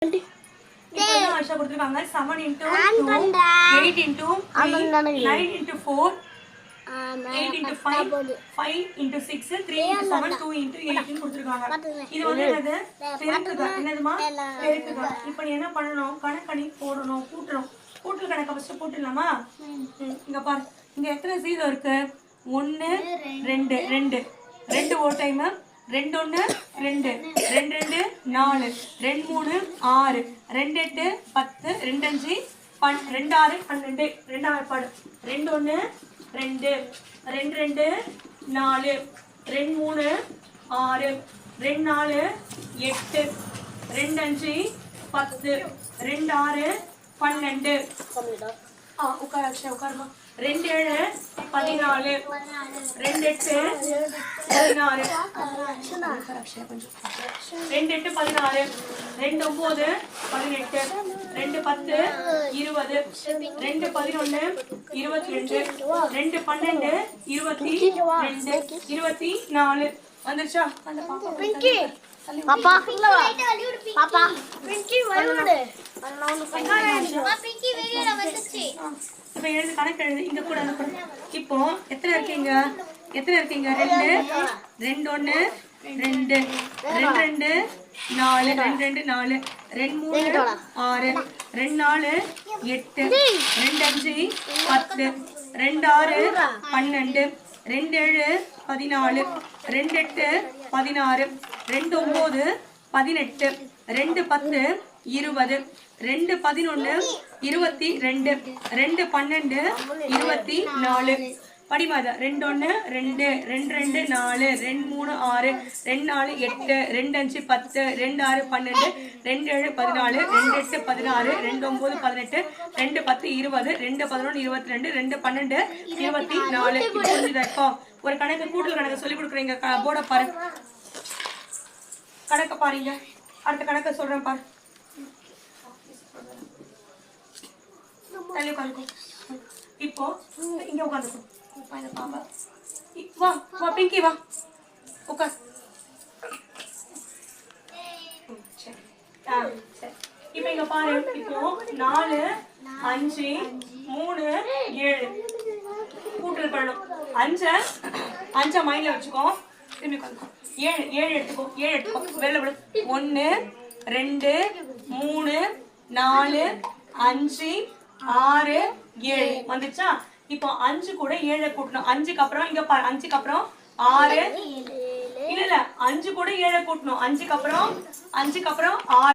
இப்போ என்ன ஆஷா கொடுத்துருக்காங்க 7 into 2 8 into 3 9 into 4 8 into 5 5 into 6 3 into 7 2 into 8 கொடுத்துருக்காங்க. இது வந்து என்னது பெருக்குக என்னதுமா பெருக்குக. இப்போ நீ என்ன பண்ணணும் கணக்கணி போடணும் கூட்டணும். கூட்டல் கணக்கை ஃபர்ஸ்ட் போட்டுடலாமா? இங்க பாரு இங்க எத்தனை ஜீரோ இருக்கு 1 2 2 2 ஒரு டைம் 2 1 2 2 2 4 2 3 6 2 8 10 2 5 2 6 12 ரெண்டாவது பாடு 2 1 2 2 2 4 2 3 6 2 4 8 2 5 10 2 6 12 உட்கார அக்ஷயா உட்காருமா 2 7 14 2 8 16 அக்ஷயா கொஞ்சம் 2 8 16 2 9 18 2 10 20 2 11 22 2 12 22 24 வந்துருச்சா அந்த பாப்பா பிங்கி பாப்பா பாப்பா பிங்கி வருது பிங்கி வெளியில வந்துச்சு. இப்போ எழுது கணக்கு எழுது இங்க கூட இப்போ எத்தனை இருக்கீங்க 2 2 1 2 2 4 2 2 4 2 3 6 2 4 8 2 5 10 2 6 12 2 7 14 2 8 16 2 9 18 2 10 20 2 11 22 2 12 24 படிமாத 2 1 2 2 2 4 2 3 6 2 4 8 2 5 10 2 6 12 2 7 14 2 8 16 2 9 18 2 10 20 2 11 22 2 12 24 இப்போ ஒரு கணக்கு கூட்டல் கணக்கு சொல்லி கொடுக்குறீங்க போர்டை பாரு கணக்கை பாருங்க அடுத்த கணக்கை சொல்றேன் பாரு இப்போ இங்க உட்காந்துக்கோ பாப்பா வா வா பிங்கி வா உட்கார் சரி இப்போ இங்க பாரு இப்போ 4 5 3 7 கூட்டல் பண்ணணும் 5 மைண்ட்ல வச்சுக்கோ திரும்பி உட்காந்துக்கோ 7 எடுத்துக்கோ வெளில விடு 1 2 3 4 5 6 7 வந்துச்சா? இப்போ 5 கூட 7 கூட்டணும் 5க்கு அப்புறம் இங்க பாரு 5க்கு அப்புறம் 6 இல்ல 5 கூட 7 கூட்டணும் 5க்கு அப்புறம் 6